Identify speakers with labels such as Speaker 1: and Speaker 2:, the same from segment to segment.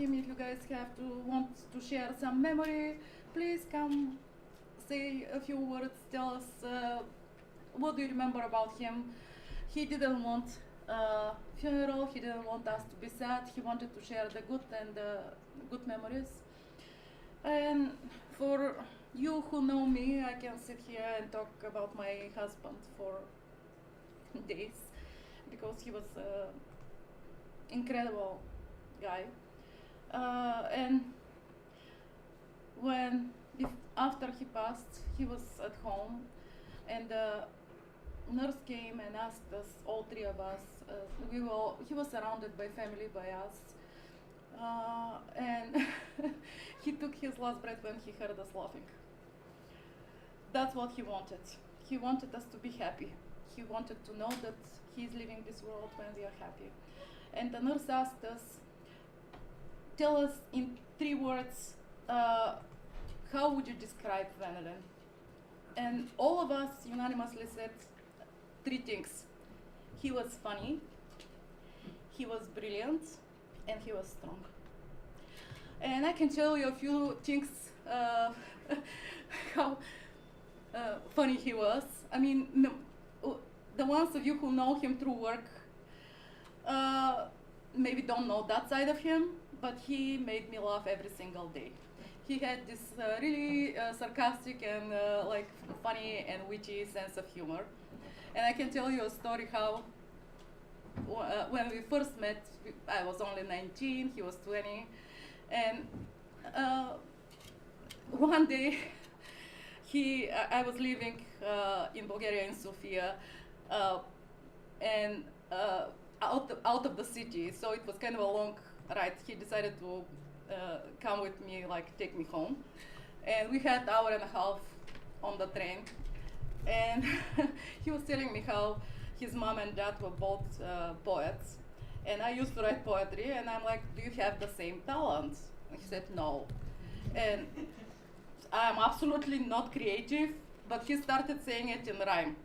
Speaker 1: If you guys have to want to share some memory, please come say a few words. Tell us what do you remember about him. He didn't want a funeral. He didn't want us to be sad. He wanted to share the good and good memories. And for you who know me, I can sit here and talk about my husband for days because he was an incredible guy. And after he passed, he was at home, and the nurse came and asked us, all three of us. He was surrounded by family, by us, and he took his last breath when he heard us laughing. That's what he wanted. He wanted us to be happy. He wanted to know that he's leaving this world when we are happy. And the nurse asked us, tell us in 3 words, how would you describe Venelin? And all of us unanimously said 3 things. He was funny, he was brilliant, and he was strong. And I can tell you a few things how funny he was. I mean, the ones of you who know him through work maybe don't know that side of him, but he made me laugh every single day. He had this really sarcastic and like funny and witty sense of humor. And I can tell you a story how when we first met, I was only 19, he was 20, and one day I was living in Bulgaria, in Sofia, and out of the city, so it was kind of a long ride. He decided to come with me, like take me home, and we had 1.5 hours on the train, and he was telling me how his mom and dad were both poets, and I used to write poetry, and I'm like, do you have the same talent? And he said no, and I'm absolutely not creative, but he started saying it in rhyme.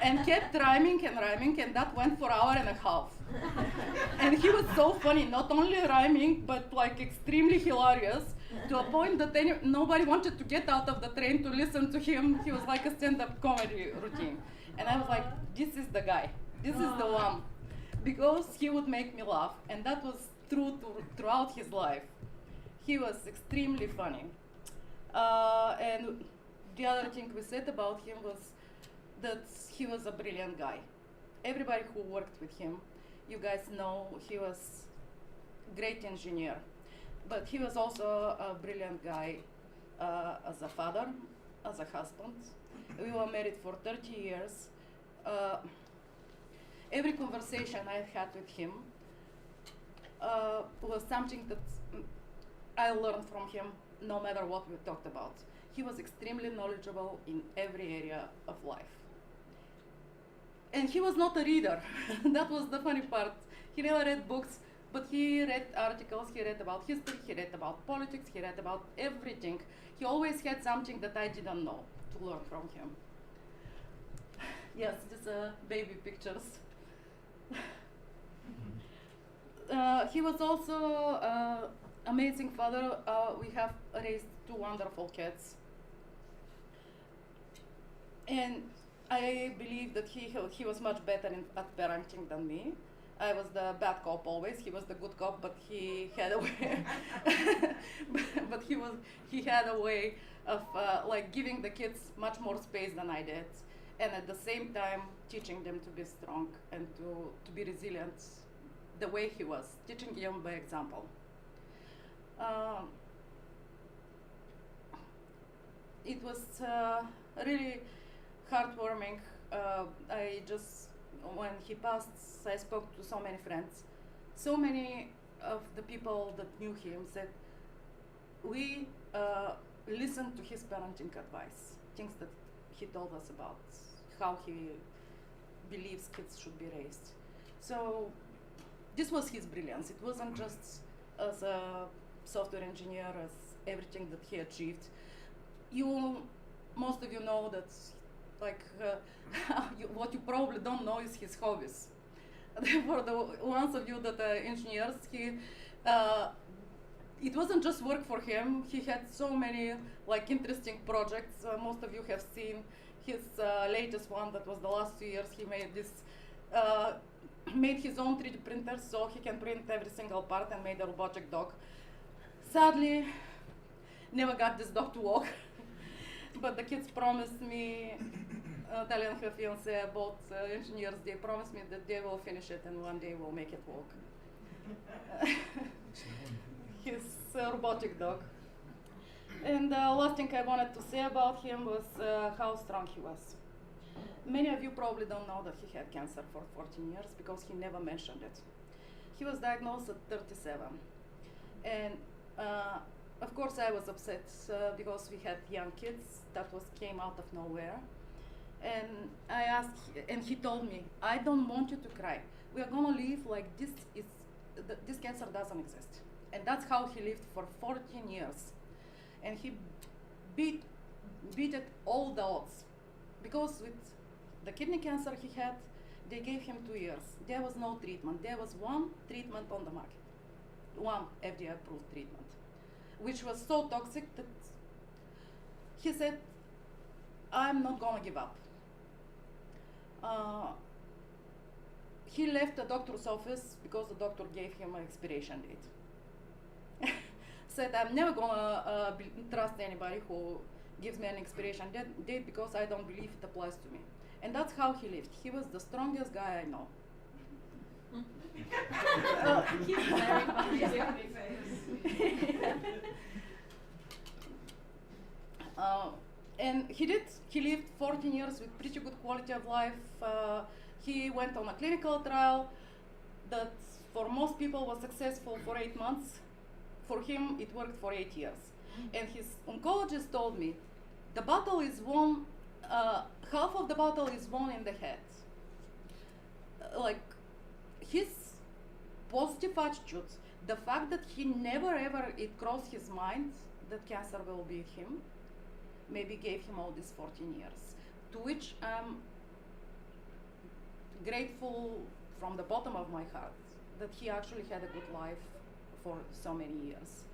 Speaker 1: And kept rhyming, and that went for 1.5 hours. And he was so funny, not only rhyming, but like extremely hilarious, to a point that nobody wanted to get out of the train to listen to him. He was like a stand-up comedy routine. And I was like, this is the guy, this is the one. Because he would make me laugh, and that was true throughout his life. He was extremely funny. And the other thing we said about him was that he was a brilliant guy. Everybody who worked with him, you guys know he was a great engineer, but he was also a brilliant guy as a father, as a husband. We were married for 30 years. Every conversation I had with him was something that I learned from him, no matter what we talked about. He was extremely knowledgeable in every area of life. And he was not a reader. That was the funny part. He never read books, but he read articles, he read about history, he read about politics, he read about everything. He always had something that I didn't know to learn from him. Yes, these are baby pictures. He was also an amazing father. We have raised 2 wonderful kids. And I believe that he was much better at parenting than me. I was the bad cop always. He was the good cop, but he had a way. but he had a way of like giving the kids much more space than I did, and at the same time teaching them to be strong and to be resilient, the way he was, teaching them by example. It was really heartwarming. When he passed, I spoke to so many friends. So many of the people that knew him said, we listened to his parenting advice, things that he told us about, how he believes kids should be raised. So this was his brilliance. It wasn't just as a software engineer, as everything that he achieved. Most of you know that what you probably don't know is his hobbies. For the ones of you that are engineers, he uh, it wasn't just work for him. He had so many like interesting projects. Most of you have seen his latest one. That was the last 2 years. He made this, uh, made his own 3D printer so he can print every single part and made a robotic dog. Sadly, never got this dog to walk. But the kids promised me, Talia and her fiance, both engineers, they promised me that they will finish it and one day we'll make it walk. His robotic dog. And the last thing I wanted to say about him was how strong he was. Many of you probably don't know that he had cancer for 14 years because he never mentioned it. He was diagnosed at 37. And of course I was upset because we had young kids that came out of nowhere. And I asked, and he told me, I don't want you to cry. We are gonna live like this this cancer doesn't exist. And that's how he lived for 14 years. And he beat it all the odds. Because with the kidney cancer he had, they gave him 2 years. There was no treatment. There was one treatment on the market. One FDA approved treatment. Which was so toxic that he said, I'm not gonna give up. He left the doctor's office because the doctor gave him an expiration date. Said, I'm never gonna trust anybody who gives me an expiration date because I don't believe it applies to me. And that's how he lived. He was the strongest guy I know.
Speaker 2: He's very funny.
Speaker 1: And he lived 14 years with pretty good quality of life. He went on a clinical trial that for most people was successful for 8 months. For him, it worked for 8 years. And his oncologist told me, the battle is won, half of the battle is won in the head. Like, his positive attitude, the fact that he never ever it crossed his mind that cancer will beat him, maybe gave him all these 14 years, to which I'm grateful from the bottom of my heart that he actually had a good life for so many years.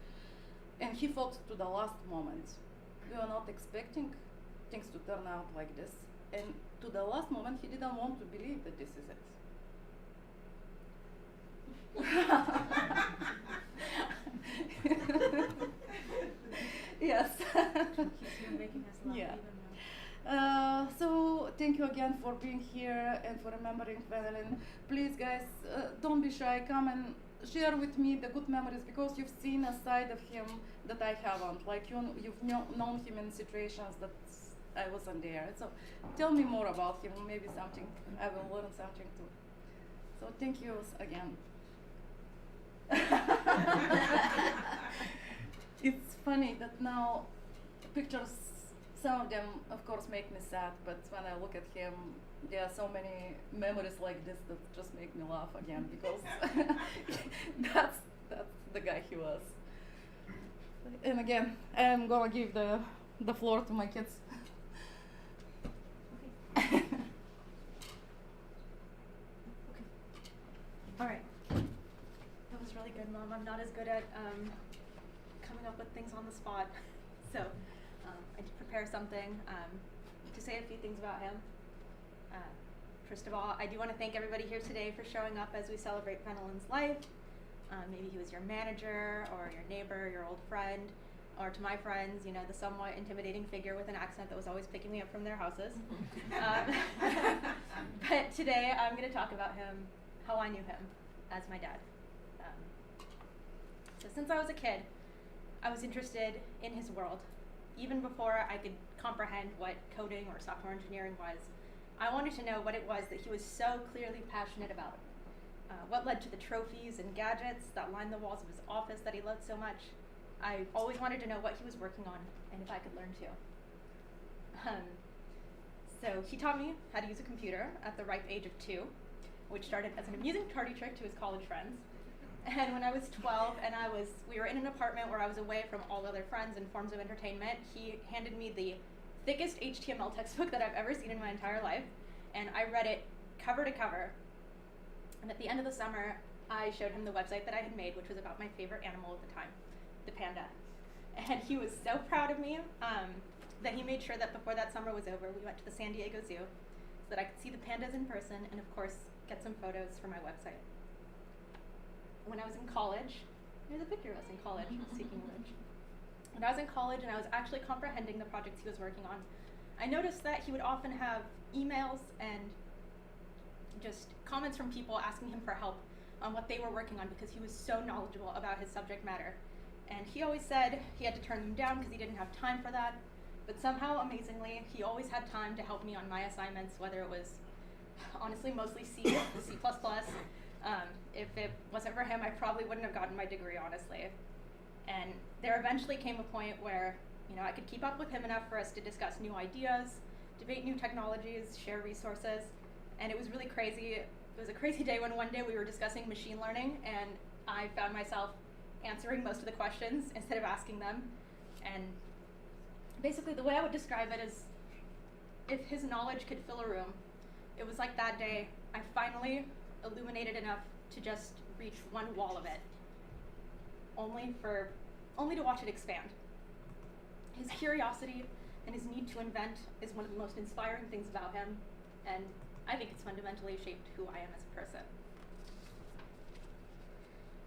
Speaker 1: And he fought to the last moment. We were not expecting things to turn out like this. And to the last moment, he didn't want to believe that this is it. Yes.
Speaker 2: He's making us laugh
Speaker 1: Yeah.
Speaker 2: even more.
Speaker 1: So thank you again for being here and for remembering Venelin. Please, guys, don't be shy. Come and share with me the good memories because you've seen a side of him that I haven't. Like you've known him in situations that I wasn't there. So tell me more about him. Maybe something I will learn something too. So thank you again. It's funny that now pictures, some of them of course make me sad, but when I look at him, there are so many memories like this that just make me laugh again because that's the guy he was. And again, I'm gonna give the floor to my kids.
Speaker 2: Okay. All right. That was really good, Mom. I'm not as good at coming up with things on the spot. So I did prepare something to say a few things about him. First of all, I do want to thank everybody here today for showing up as we celebrate Venelin's life. Maybe he was your manager or your neighbor, your old friend, or to my friends, you know, the somewhat intimidating figure with an accent that was always picking me up from their houses. But today I'm going to talk about him, how I knew him as my dad. So since I was a kid, I was interested in his world. Even before I could comprehend what coding or software engineering was, I wanted to know what it was that he was so clearly passionate about. What led to the trophies and gadgets that lined the walls of his office that he loved so much. I always wanted to know what he was working on and if I could learn too. So he taught me how to use a computer at the ripe age of 2, which started as an amusing party trick to his college friends. And when I was 12 and we were in an apartment where I was away from all other friends and forms of entertainment, he handed me the thickest HTML textbook that I've ever seen in my entire life. And I read it cover to cover. And at the end of the summer, I showed him the website that I had made, which was about my favorite animal at the time, the panda. And he was so proud of me that he made sure that before that summer was over, we went to the San Diego Zoo so that I could see the pandas in person and, of course, get some photos for my website. When I was in college, there's a picture of us in college, speaking of which. When I was in college and I was actually comprehending the projects he was working on, I noticed that he would often have emails and just comments from people asking him for help on what they were working on because he was so knowledgeable about his subject matter. And he always said he had to turn them down because he didn't have time for that. But somehow, amazingly, he always had time to help me on my assignments, whether it was, honestly, mostly C, C++. If it wasn't for him, I probably wouldn't have gotten my degree, honestly. And there eventually came a point where, I could keep up with him enough for us to discuss new ideas, debate new technologies, share resources. And it was really crazy. It was a crazy day when one day we were discussing machine learning, and I found myself answering most of the questions instead of asking them. And basically the way I would describe it is if his knowledge could fill a room, it was like that day I finally illuminated enough to just reach one wall of it, only to watch it expand. His curiosity and his need to invent is one of the most inspiring things about him, and I think it's fundamentally shaped who I am as a person.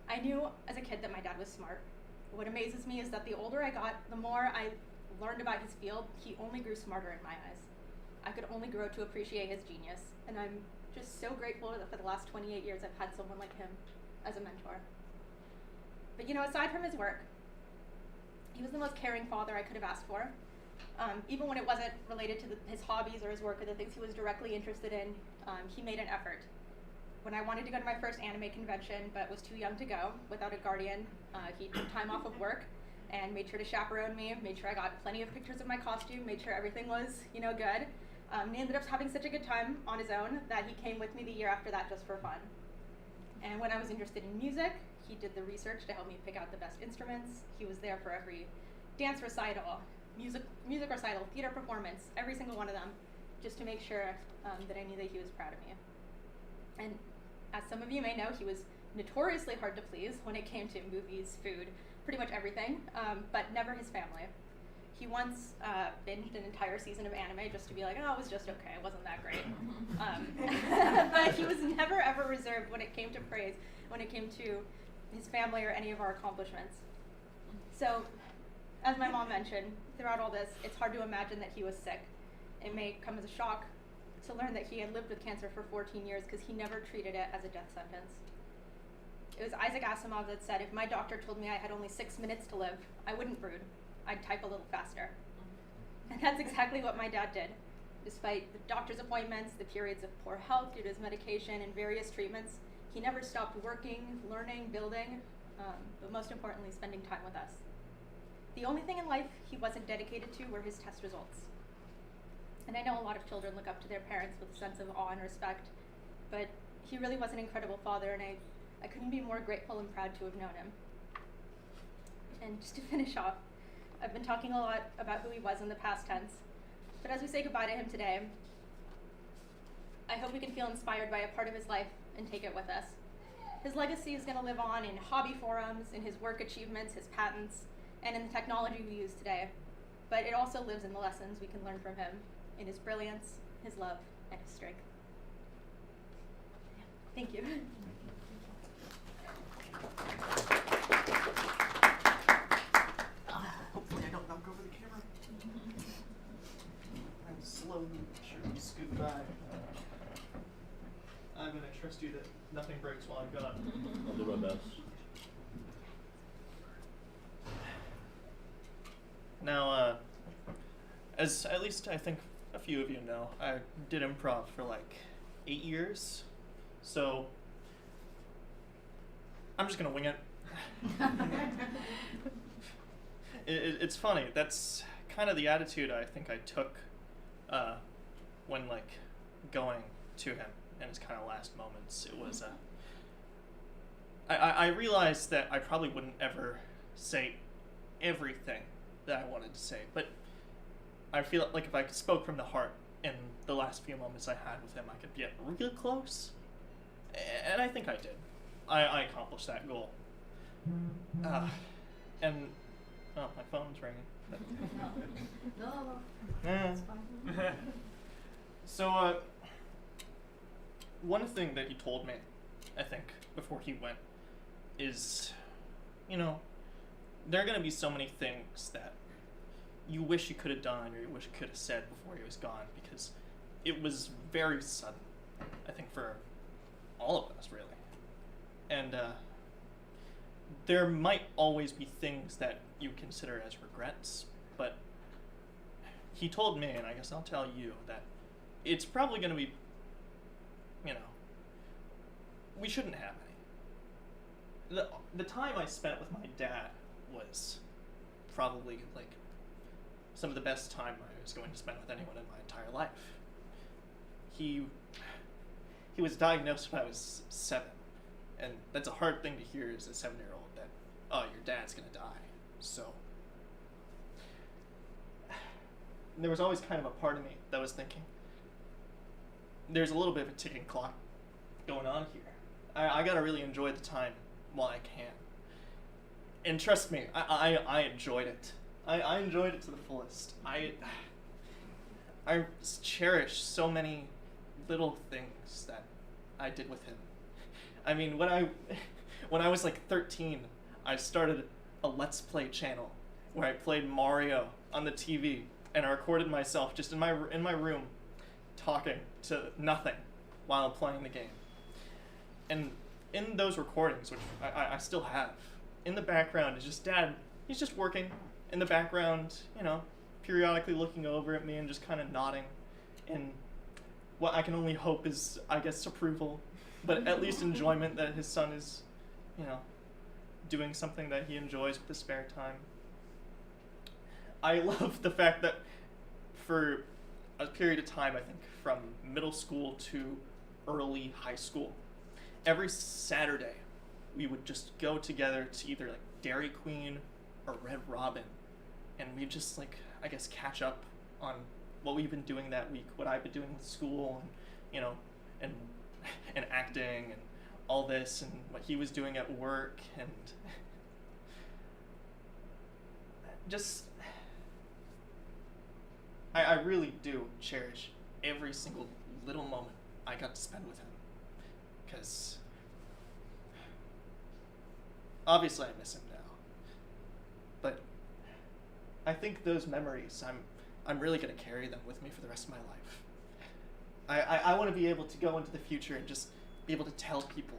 Speaker 2: I knew as a kid that my dad was smart. What amazes me is that the older I got, the more I learned about his field, he only grew smarter in my eyes. I could only grow to appreciate his genius, and I'm just so grateful that for the last 28 years I've had someone like him as a mentor. But aside from his work, he was the most caring father I could have asked for. Even when it wasn't related to his hobbies or his work or the things he was directly interested in, he made an effort. When I wanted to go to my first anime convention but was too young to go without a guardian, he took time off of work and made sure to chaperone me, made sure I got plenty of pictures of my costume, made sure everything was, good. And he ended up having such a good time on his own that he came with me the year after that just for fun. And when I was interested in music, he did the research to help me pick out the best instruments. He was there for every dance recital, music recital, theater performance, every single one of them, just to make sure that I knew that he was proud of me. And as some of you may know, he was notoriously hard to please when it came to movies, food, pretty much everything, but never his family. He once binged an entire season of anime just to be like, oh, it was just okay, it wasn't that great. But he was never ever reserved when it came to praise, when it came to his family or any of our accomplishments. So, as my mom mentioned, throughout all this, it's hard to imagine that he was sick. It may come as a shock to learn that he had lived with cancer for 14 years because he never treated it as a death sentence. It was Isaac Asimov that said, if my doctor told me I had only 6 minutes to live, I wouldn't brood. I'd type a little faster. And that's exactly what my dad did. Despite the doctor's appointments, the periods of poor health due to his medication, and various treatments, he never stopped working, learning, building, but most importantly, spending time with us. The only thing in life he wasn't dedicated to were his test results. And I know a lot of children look up to their parents with a sense of awe and respect, but he really was an incredible father, and I couldn't be more grateful and proud to have known him. And just to finish off, I've been talking a lot about who he was in the past tense, but as we say goodbye to him today, I hope we can feel inspired by a part of his life and take it with us. His legacy is going to live on in hobby forums, in his work achievements, his patents, and in the technology we use today. But it also lives in the lessons we can learn from him, in his brilliance, his love, and his strength. Thank you.
Speaker 3: Hopefully I don't knock over the camera. I'm slowly but surely scoot by. I'm going to trust you that nothing breaks while I'm gone.
Speaker 4: I'll do my best.
Speaker 3: Now, as at least I think a few of you know, I did improv for like 8 years, so I'm just gonna wing it. It's funny, that's kind of the attitude I think I took when like going to him in his kind of last moments. It was, I realized that I probably wouldn't ever say everything that I wanted to say, but I feel like if I spoke from the heart in the last few moments I had with him, I could get real close, and I think I did. I accomplished that goal. And oh, my phone's ringing.
Speaker 2: No.
Speaker 3: Eh.
Speaker 2: It's fine.
Speaker 3: So, one thing that he told me, I think, before he went, is, there are going to be so many things that you wish you could have done or you wish you could have said before he was gone, because it was very sudden, I think, for all of us, really. And there might always be things that you consider as regrets, but he told me, and I guess I'll tell you, that it's probably going to be, we shouldn't have any. The time I spent with my dad was probably like some of the best time I was going to spend with anyone in my entire life. He was diagnosed when I was 7, and that's a hard thing to hear as a 7-year-old, that, oh, your dad's gonna die. So there was always kind of a part of me that was thinking, there's a little bit of a ticking clock going on here. I gotta really enjoy the time while I can. And trust me, I enjoyed it. I enjoyed it to the fullest. I cherish so many little things that I did with him. I mean, when I was like 13, I started a Let's Play channel where I played Mario on the TV, and I recorded myself just in my room talking to nothing while playing the game. And in those recordings, which I still have, in the background is just Dad. He's just working in the background, periodically looking over at me and just kind of nodding. And what I can only hope is, I guess, approval, but at least enjoyment that his son is, doing something that he enjoys with his spare time. I love the fact that for a period of time, I think from middle school to early high school, every Saturday we would just go together to either like Dairy Queen or Red Robin, and we'd just I guess catch up on what we've been doing that week, what I've been doing in school, and and acting and all this, and what he was doing at work, and just I really do cherish every single little moment I got to spend with him, because obviously I miss him now, but I think those memories, I'm really going to carry them with me for the rest of my life. I want to be able to go into the future and just be able to tell people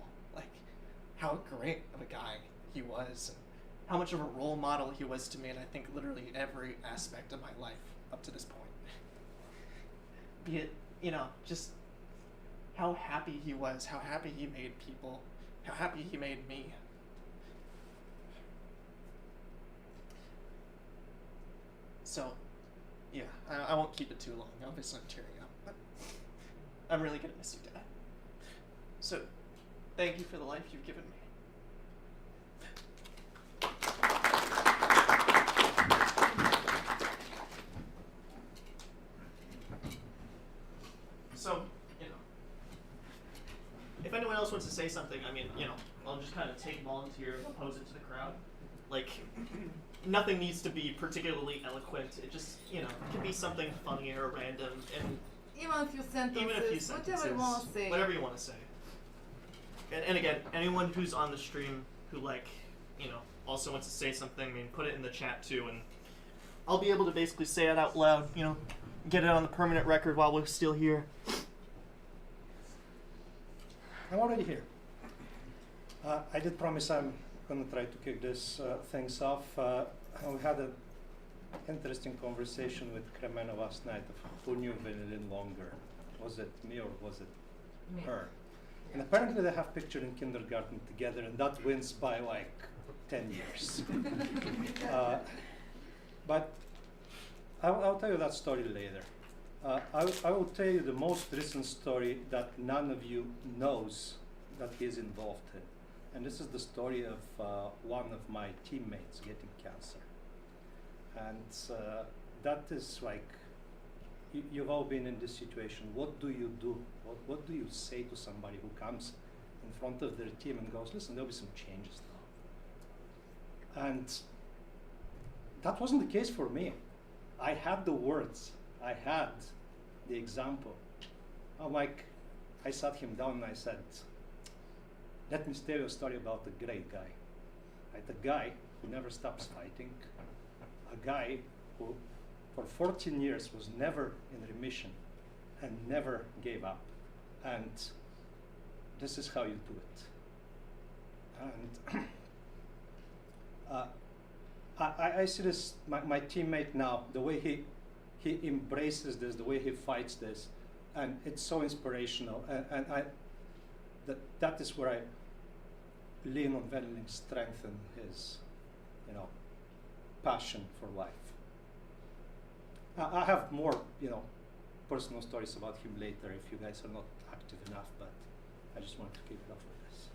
Speaker 3: how great of a guy he was, and how much of a role model he was to me, and I think literally every aspect of my life up to this point. Be it, just how happy he was, how happy he made people, how happy he made me. So, yeah, I won't keep it too long. Obviously I'm tearing up, but I'm really gonna miss you, Dad. So, thank you for the life you've given me. So, if anyone else wants to say something, I'll just kind of take volunteer and pose it to the crowd. Nothing needs to be particularly eloquent. It just, it can be something funny or random, and
Speaker 1: Even a few sentences.
Speaker 3: whatever
Speaker 1: you want to say.
Speaker 3: Whatever you want to say. And again, anyone who's on the stream who also wants to say something, put it in the chat too, and I'll be able to basically say it out loud, get it on the permanent record while we're still here.
Speaker 4: I'm already here. I did promise I'm going to try to kick this things off. We had an interesting conversation with Kremena last night of who knew Venelin longer. Was it me or was it her? And apparently they have pictured in kindergarten together, and that wins by 10 years. But I'll tell you that story later. I will tell you the most recent story that none of you knows that he is involved in. And this is the story of one of my teammates getting cancer. And that is you've all been in this situation. What do you do? What do you say to somebody who comes in front of their team and goes, listen, there'll be some changes now. And that wasn't the case for me. I had the words, I had the example. I'm like, I sat him down and I said, let me tell you a story about a great guy. Right? A guy who never stops fighting, a guy who for 14 years was never in remission and never gave up. And this is how you do it. And I see this, my teammate now, the way he embraces this, the way he fights this, and it's so inspirational. And that is where I lean on Venelin's strength and his, passion for life. I have more, personal stories about him later if you guys are not active enough, but I just wanted to kick it off with this.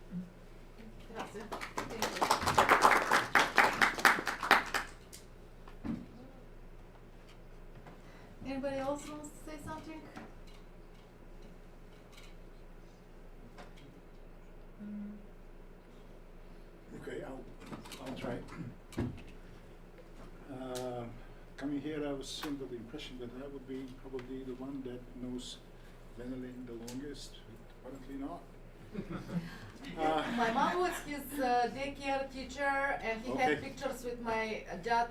Speaker 5: Anybody else wants to say something?
Speaker 6: Okay, I'll try. Coming here, I was under the impression that I would be probably the one that knows Venelin the longest, but apparently not.
Speaker 5: My mom was his daycare teacher, and he had pictures with my dad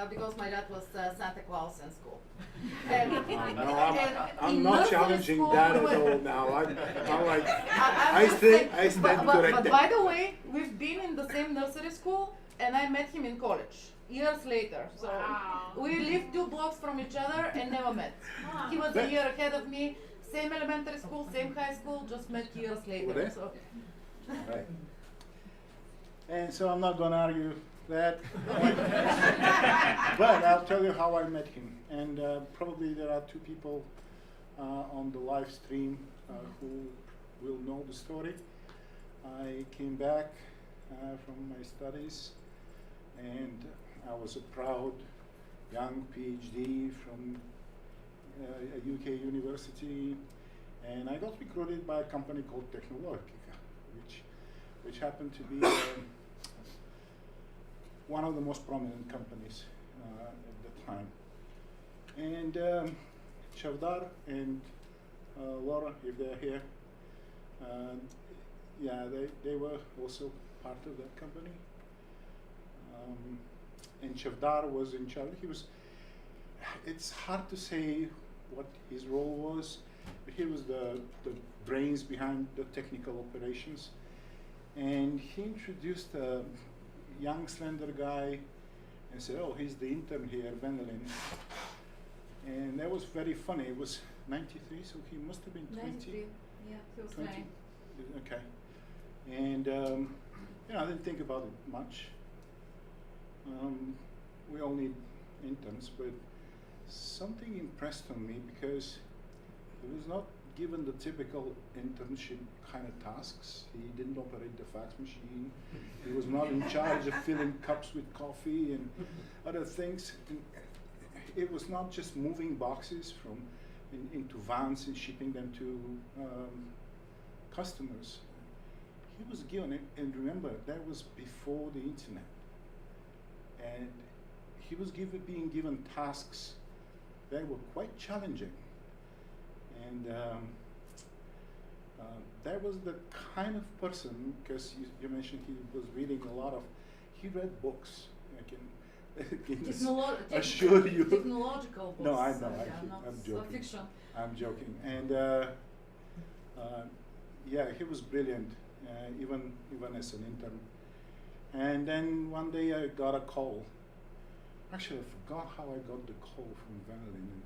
Speaker 5: because my dad was Santa Claus in school. And,
Speaker 6: I'm not challenging that at all now. I'm like, I stand corrected.
Speaker 5: But by the way, we've been in the same nursery school, and I met him in college years later. So we lived 2 blocks from each other and never met. He was a year ahead of me. Same elementary school, same high school, just met years later. So.
Speaker 6: Right. And so I'm not going to argue that. But I'll tell you how I met him. And probably there are 2 people on the live stream who will know the story. I came back from my studies, and I was a proud young PhD from a UK university, and I got recruited by a company called Technologica, which happened to be one of the most prominent companies at the time. And Chavdar and Laura, if they're here, they were also part of that company. And Chavdar was in charge. It's hard to say what his role was, but he was the brains behind the technical operations. And he introduced a young, slender guy and said, oh, he's the intern here, Venelin. And that was very funny. It was 93, so he must have been 20.
Speaker 5: 93, yeah, he was
Speaker 6: 20.
Speaker 5: 9.
Speaker 6: Okay. And, I didn't think about it much. We all need interns, but something impressed on me because he was not given the typical internship kind of tasks. He didn't operate the fax machine. He was not in charge of filling cups with coffee and other things. And it was not just moving boxes into vans and shipping them to customers. He was given it, and remember, that was before the internet. And he was being given tasks that were quite challenging. And that was the kind of person, because you mentioned he was reading he read books. I can assure you.
Speaker 5: Technological books.
Speaker 6: No, I know,
Speaker 5: I'm
Speaker 6: joking.
Speaker 5: Fiction.
Speaker 6: I'm joking. And he was brilliant, even as an intern. And then one day I got a call. Actually, I forgot how I got the call from Venelin.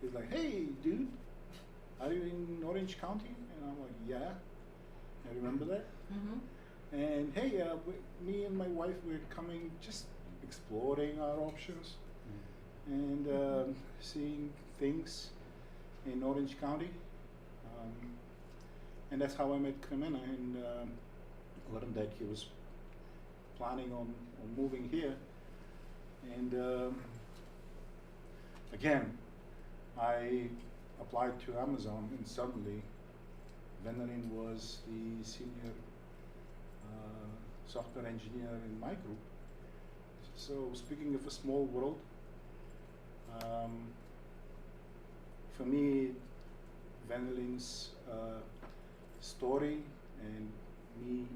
Speaker 6: He's like, hey, dude, are you in Orange County? And I'm like, yeah. I remember that.
Speaker 5: Mm-hmm.
Speaker 6: And hey, me and my wife, we're coming, just exploring our options and seeing things in Orange County. And that's how I met Cremena, and learned that he was planning on moving here. And again, I applied to Amazon, and suddenly Venelin was the senior software engineer in my group. So speaking of a small world, for me, Venelin's story and me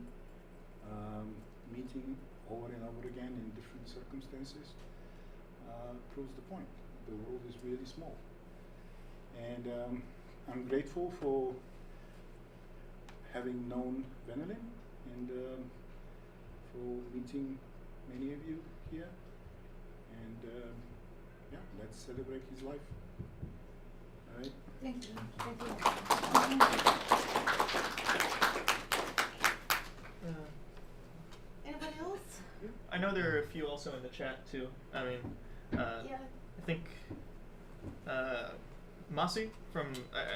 Speaker 6: meeting over and over again in different circumstances proves the point. The world is really small. And I'm grateful for having known Venelin and for meeting many of you here. And yeah, let's celebrate his life. All right?
Speaker 2: Thank you. Thank you. Anybody else?
Speaker 3: I know there are a few also in the chat too. I mean,
Speaker 2: Yeah.
Speaker 3: I think Masi from,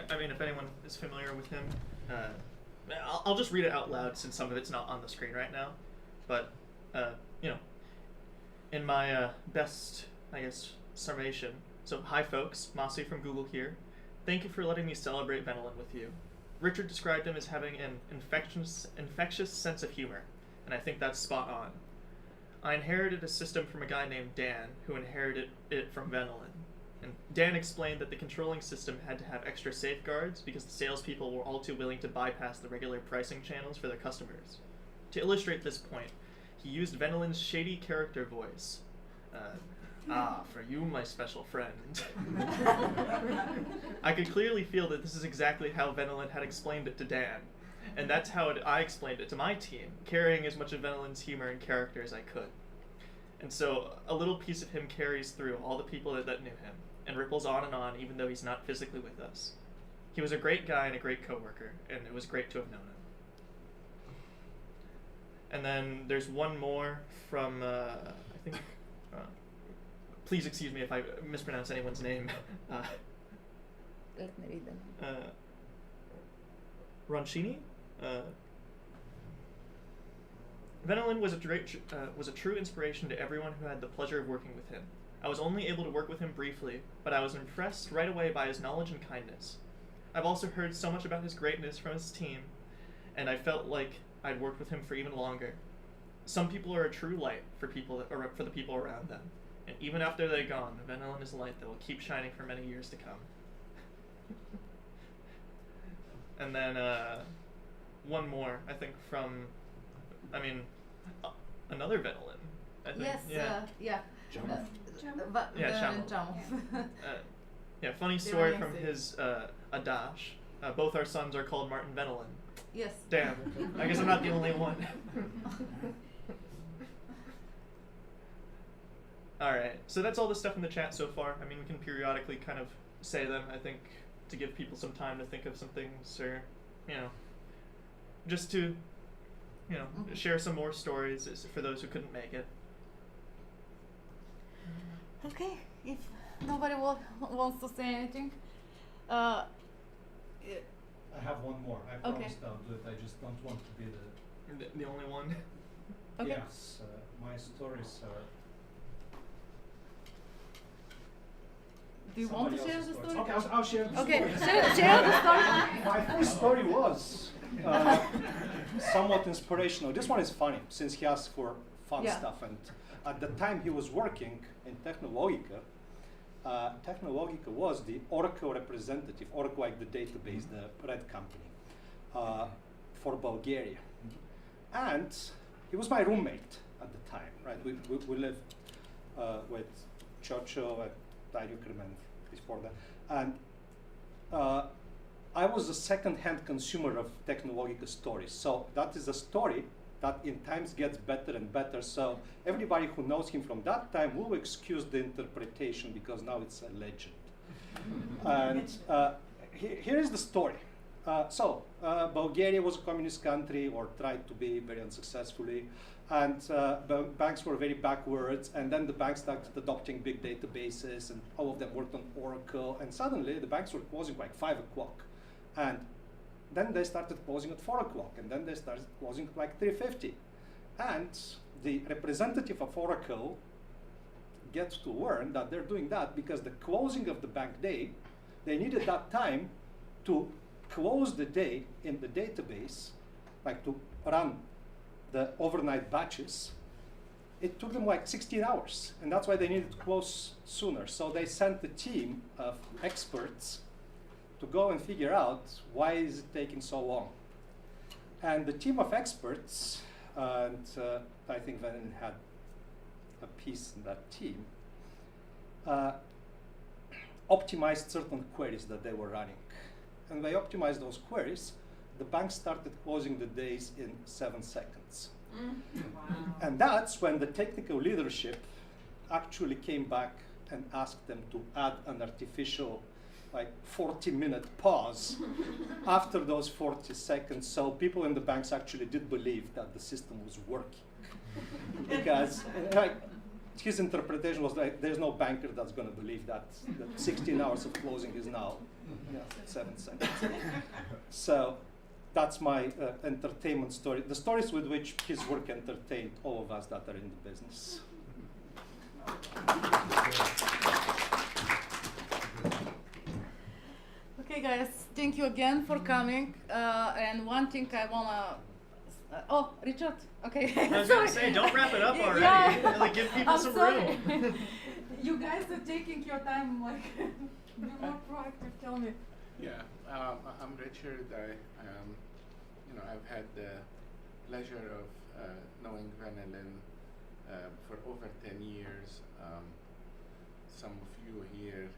Speaker 3: I mean, if anyone is familiar with him, I'll just read it out loud since some of it's not on the screen right now. But, you know, in my best, I guess, summation. So, hi folks, Masi from Google here. Thank you for letting me celebrate Venelin with you. Richard described him as having an infectious sense of humor, and I think that's spot on. I inherited a system from a guy named Dan, who inherited it from Venelin. And Dan explained that the controlling system had to have extra safeguards because the salespeople were all too willing to bypass the regular pricing channels for their customers. To illustrate this point, he used Venelin's shady character voice. For you, my special friend. I could clearly feel that this is exactly how Venelin had explained it to Dan. And that's how I explained it to my team, carrying as much of Venelin's humor and character as I could. And so a little piece of him carries through all the people that knew him, and ripples on and even though he's not physically with us. He was a great guy and a great coworker, and it was great to have known him. And then there's one more from, I think, please excuse me if I mispronounce anyone's name.
Speaker 7: Let me read them.
Speaker 3: Ronchini? Venelin was a true inspiration to everyone who had the pleasure of working with him. I was only able to work with him briefly, but I was impressed right away by his knowledge and kindness. I've also heard so much about his greatness from his team, and I felt like I'd worked with him for even longer. Some people are a true light for the people around them, and even after they're gone, Venelin is a light that will keep shining for many years to come. And then one more, I think, from, another Venelin. I think.
Speaker 5: Yes,
Speaker 3: Yeah.
Speaker 5: Venelin
Speaker 3: Shamov.
Speaker 5: Shamov.
Speaker 3: Yeah, funny story from his Adash. Both our sons are called Martin Venelin.
Speaker 5: Yes.
Speaker 3: Damn, I guess I'm not the only one. Alright, so that's all the stuff in the chat so far. I mean, we can periodically kind of say them, I think, to give people some time to think of some things, or, just to, share some more stories for those who couldn't make it.
Speaker 5: Okay, if nobody wants to say anything.
Speaker 4: I have one more. I
Speaker 5: Okay.
Speaker 4: promised I'll do it. I just don't want to be
Speaker 3: The only one?
Speaker 5: Okay.
Speaker 4: Yes, my stories are.
Speaker 5: Do you want to
Speaker 4: somebody
Speaker 5: share
Speaker 4: else's
Speaker 5: the
Speaker 4: stories.
Speaker 5: story?
Speaker 4: Okay, I'll share the
Speaker 5: Okay,
Speaker 4: story.
Speaker 5: share the story.
Speaker 4: My first story was somewhat inspirational. This one is funny since he asked for fun
Speaker 5: Yeah.
Speaker 4: stuff, and at the time he was working in Technologica. Technologica was the Oracle representative, Oracle like the database, the red company, for Bulgaria. And he was my roommate at the time, right? We lived with Churchill and Dario Kremen before that. And I was a second-hand consumer of Technologica stories. So that is a story that in times gets better and better. So everybody who knows him from that time will excuse the interpretation because now it's a legend. And here is the story. Bulgaria was a communist country, or tried to be very unsuccessfully, and banks were very backwards, and then the banks started adopting big databases, and all of them worked on Oracle, and suddenly the banks were closing like 5 o'clock. And then they started closing at 4 o'clock, and then they started closing at like 3:50. And the representative of Oracle gets to learn that they're doing that because the closing of the bank day, they needed that time to close the day in the database, like to run the overnight batches, it took them like 16 hours, and that's why they needed to close sooner. So they sent a team of experts to go and figure out why is it taking so long. And the team of experts, and I think Venelin had a piece in that team, optimized certain queries that they were running. And they optimized those queries. The bank started closing the days in 7 seconds.
Speaker 5: Wow.
Speaker 4: And that's when the technical leadership actually came back and asked them to add an artificial, like 40-minute pause after those 40 seconds. So people in the banks actually did believe that the system was working. Because like, his interpretation was like, there's no banker that's going to believe that 16 hours of closing is now 7 seconds. So that's my entertainment story. The stories with which his work entertained all of us that are in the business.
Speaker 1: Okay, guys, thank you again for coming. And one thing I wanna. Oh, Richard. Okay.
Speaker 3: I was
Speaker 1: Sorry.
Speaker 3: gonna say, don't wrap it up already.
Speaker 1: Yeah.
Speaker 3: Like, give people
Speaker 1: I'm
Speaker 3: some
Speaker 1: sorry.
Speaker 3: room.
Speaker 1: You guys are taking your time, like, be more proactive. Tell me.
Speaker 7: Yeah, I'm Richard. I've had the pleasure of knowing Venelin for over 10 years. Some of you here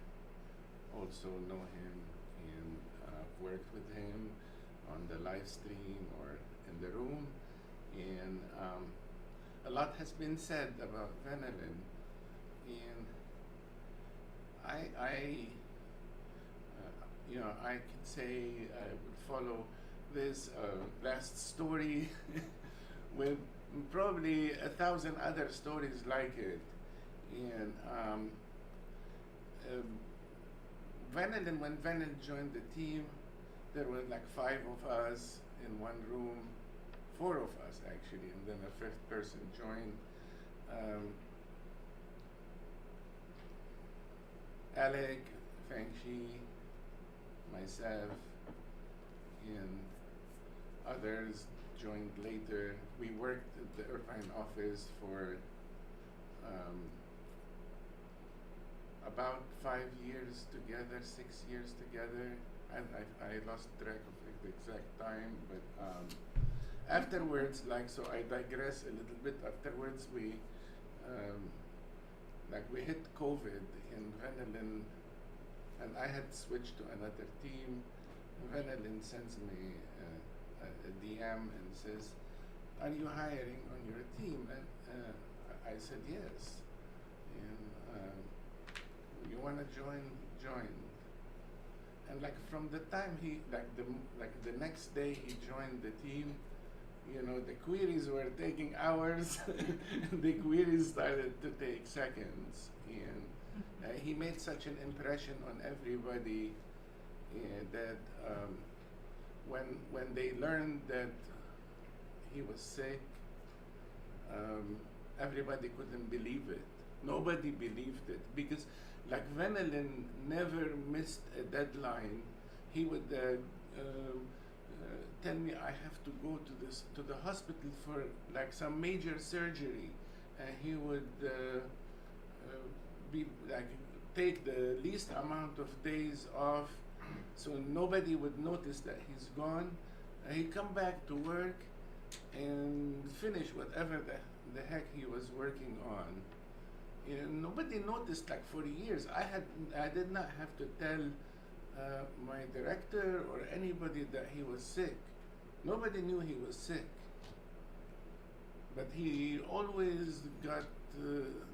Speaker 7: also know him and worked with him on the live stream or in the room. And a lot has been said about Venelin. And I could say I would follow this last story with probably 1,000 other stories like it. And Venelin, when Venelin joined the team, there were like 5 of us in one room, 4 of us actually, and then a 5th person joined. Alec, Fengshi, myself, and others joined later. We worked at the Irvine office for about 5 years together, 6 years together. I lost track of the exact time, but afterwards, so I digress a little bit. Afterwards, we hit COVID, and Venelin, and I had switched to another team. Venelin sends me a DM and says, "Are you hiring on your team?" And I said yes. And you want to join? And from the time he the next day he joined the team, the queries were taking hours. The queries started to take seconds, and he made such an impression on everybody that when they learned that he was sick, everybody couldn't believe it. Nobody believed it because, Venelin never missed a deadline. He would tell me I have to go to the hospital for some major surgery, and he would take the least amount of days off, so nobody would notice that he's gone. He'd come back to work and finish whatever the heck he was working on. And nobody noticed for years. I did not have to tell my director or anybody that he was sick. Nobody knew he was sick. But he always got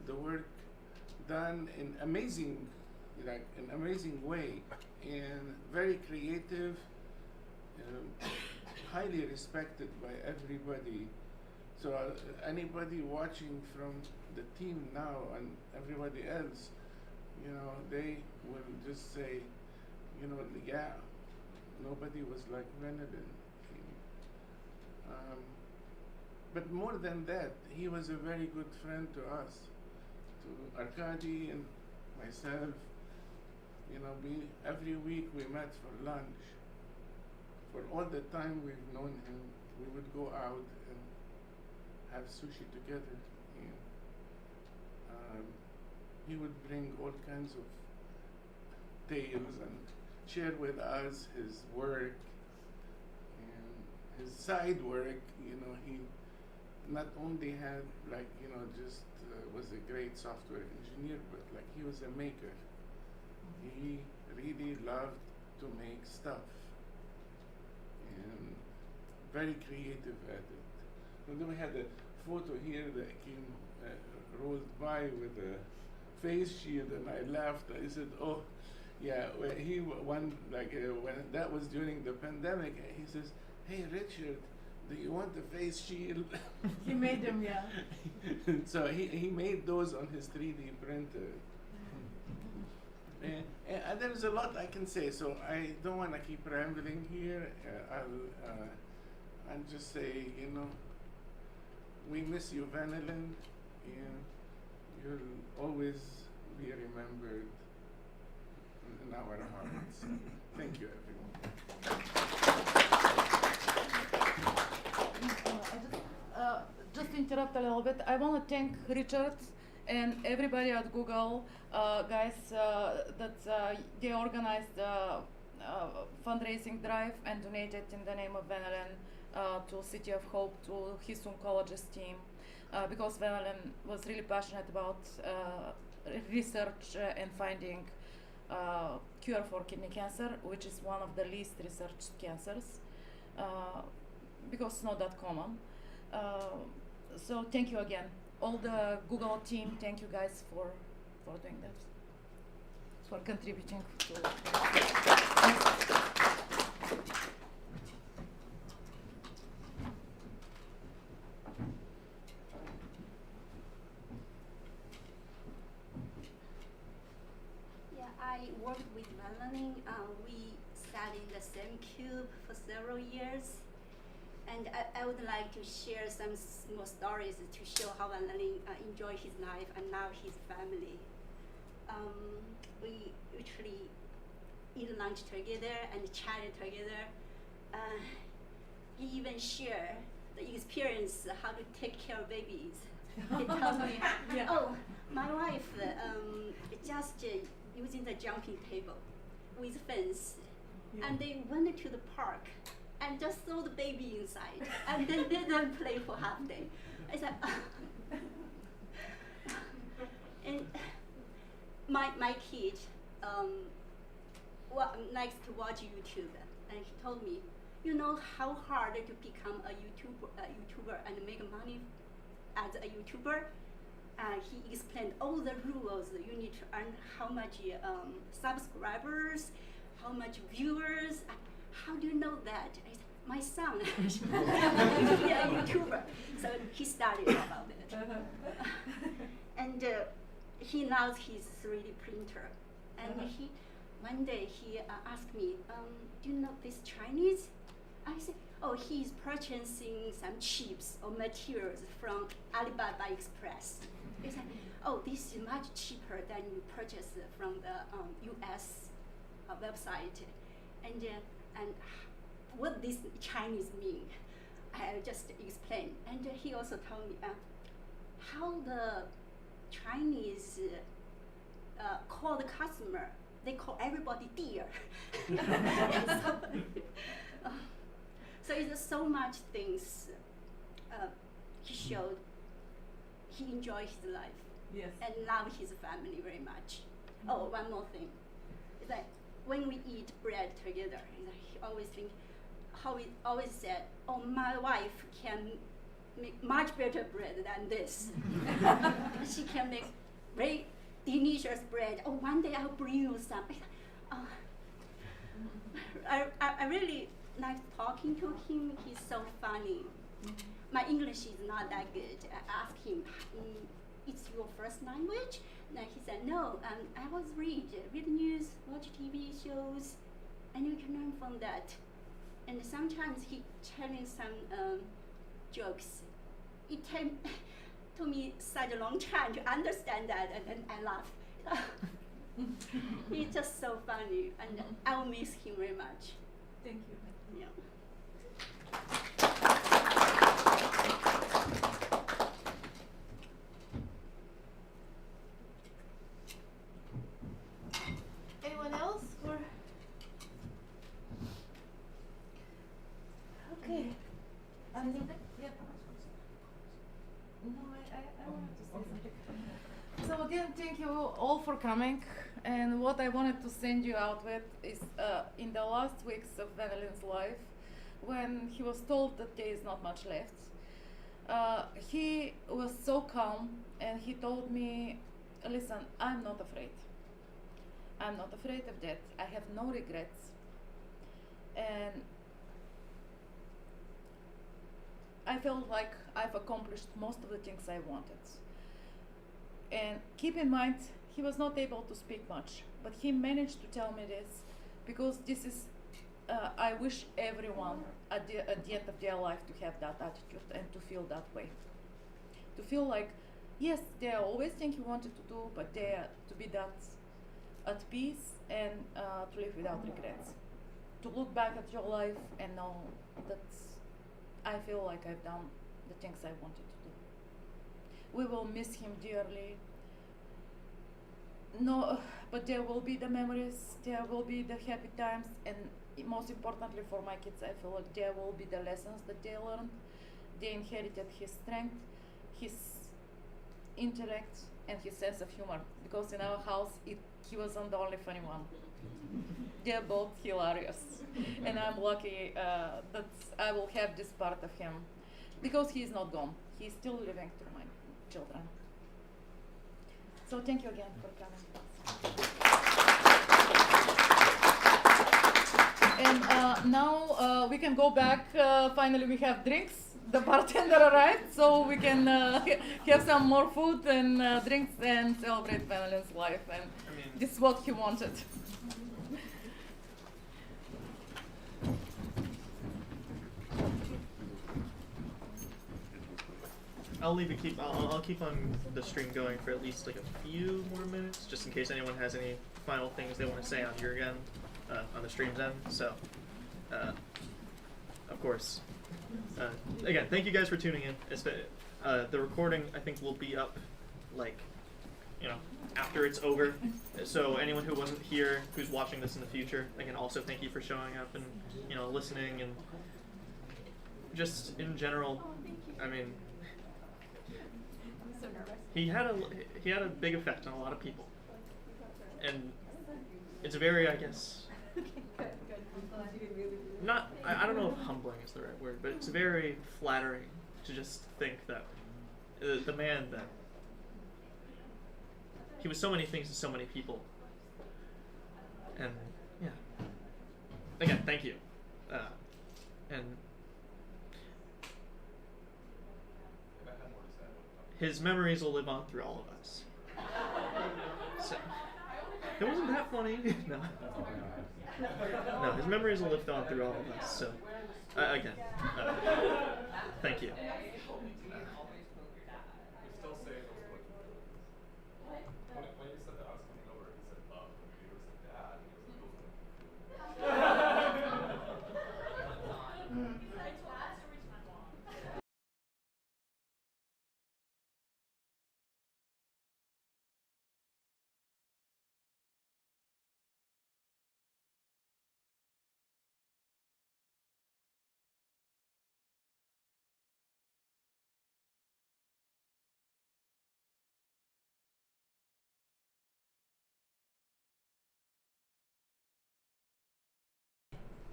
Speaker 7: the work done in amazing way, and very creative, highly respected by everybody. So anybody watching from the team now and everybody else, they will just say, yeah, nobody was like Venelin. But more than that, he was a very good friend to us, to Arkady and myself. Every week we met for lunch. For all the time we've known him, we would go out and have sushi together. And he would bring all kinds of tales and share with us his work and his side work. You know, he not only had just was a great software engineer, but like he was a maker. He really loved to make stuff and very creative at it. And then we had a photo here that came rolled by with a face shield, and I laughed. I said, "Oh, yeah." When when that was during the pandemic, he says, "Hey, Richard, do you want the face shield?"
Speaker 5: He made them, yeah.
Speaker 7: So he made those on his 3D printer. And there's a lot I can say, so I don't want to keep rambling here. I'll just say, we miss you, Venelin, and you'll always be remembered in our hearts. Thank you, everyone.
Speaker 5: Just to interrupt a little bit, I want to thank Richard and everybody at Google, guys, that they organized the fundraising drive and donated in the name of Venelin to City of Hope, to his oncologist team, because Venelin was really passionate about research and finding cure for kidney cancer, which is one of the least researched cancers, because it's not that common. So thank you again. All the Google team, thank you guys for doing that, for contributing to.
Speaker 8: Yeah, I worked with Venelin. We sat in the same cube for several years. And I would like to share some small stories to show how Venelin enjoyed his life and now his family. We literally eat lunch together and chatted together. He even shared the experience how to take care of babies. He told me,
Speaker 5: Yeah.
Speaker 8: "Oh, my wife just using the jumping table with fence,
Speaker 5: Yeah.
Speaker 8: and they went to the park and just throw the baby inside, and then they didn't play for half day." I said, and my kid likes to watch YouTube, and he told me, "You know how hard to become a YouTuber and make money as a YouTuber?" He explained all the rules. You need to earn how much subscribers, how much viewers. How do you know that? I said, "My son is a YouTuber." So he studied about it. And he knows his 3D printer. And one day he asked me, "Do you know this Chinese?" I said, "Oh, he's purchasing some chips or materials from Alibaba Express." He said, "Oh, this is much cheaper than you purchase from the US website." And what this Chinese mean, I just explained. And he also told me how the Chinese call the customer. They call everybody dear. So it's so much things he showed. He enjoyed his life.
Speaker 5: Yes.
Speaker 8: And loved his family very much. Oh, one more thing. It's like when we eat bread together, he always always said, "Oh, my wife can make much better bread than this. She can make very delicious bread. Oh, one day I'll bring you some." I really like talking to him. He's so funny. My English is not that good. I asked him, "It's your first language?" And he said, "No, I always read news, watch TV shows, and you can learn from that." And sometimes he telling some jokes. It took me such a long time to understand that, and then I laugh. He's just so funny, and I will miss him very much.
Speaker 5: Thank you.
Speaker 8: Yeah.
Speaker 1: again, thank you all for coming. And what I wanted to send you out with is in the last weeks of Venelin's life, when he was told that there is not much left, he was so calm and he told me, listen, I'm not afraid. I'm not afraid of that. I have no regrets. And I felt like I've accomplished most of the things I wanted. And keep in mind, he was not able to speak much, but he managed to tell me this because this is, I wish everyone at the end of their life to have that attitude and to feel that way. To feel like, yes, there are always things you wanted to do, but there to be that at peace and to live without regrets. To look back at your life and know that I feel like I've done the things I wanted to do. We will miss him dearly. No, but there will be the memories, there will be the happy times, and most importantly for my kids, I feel like there will be the lessons that they learned. They inherited his strength, his intellect, and his sense of humor. Because in our house, he wasn't the only funny one. They're both hilarious, and I'm lucky that I will have this part of him, because he's not gone. He's still living through my children. So thank you again for coming. And now we can go back. Finally, we have drinks. The bartender arrived, so we can have some more food and drinks and celebrate Venelin's life. And this is what he wanted.
Speaker 3: I'll keep on the stream going for at least like a few more minutes, just in case anyone has any final things they want to say on your end, on the stream's end. So, of course, again, thank you guys for tuning in. The recording I think will be up, like, after it's over. So anyone who wasn't here, who's watching this in the future, again, also thank you for showing up and listening and just in general. I mean.
Speaker 2: So nervous.
Speaker 3: He had a big effect on a lot of people, and it's very, I guess, not, I don't know if humbling is the right word, but it's very flattering to just think that the man that he was so many things to so many people, and yeah, again, thank you, and his memories will live on through all of us. So, it wasn't that funny. No. No, his memories will live on through all of us. So, again, thank you.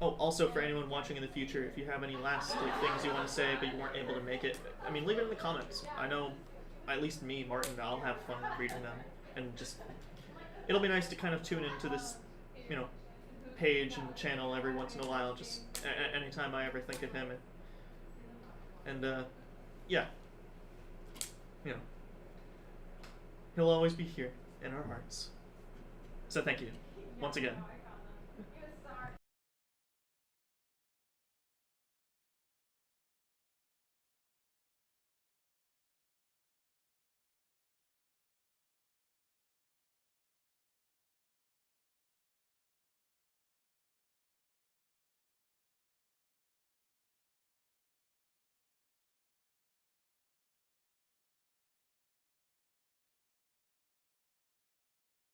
Speaker 3: Oh, also for anyone watching in the future, if you have any last things you want to say but you weren't able to make it, I mean, leave it in the comments. I know, at least me, Martin, I'll have fun reading them, and just, it'll be nice to kind of tune into this, page and channel every once in a while, just anytime I ever think of him, and yeah, he'll always be here in our hearts. So thank you, once again.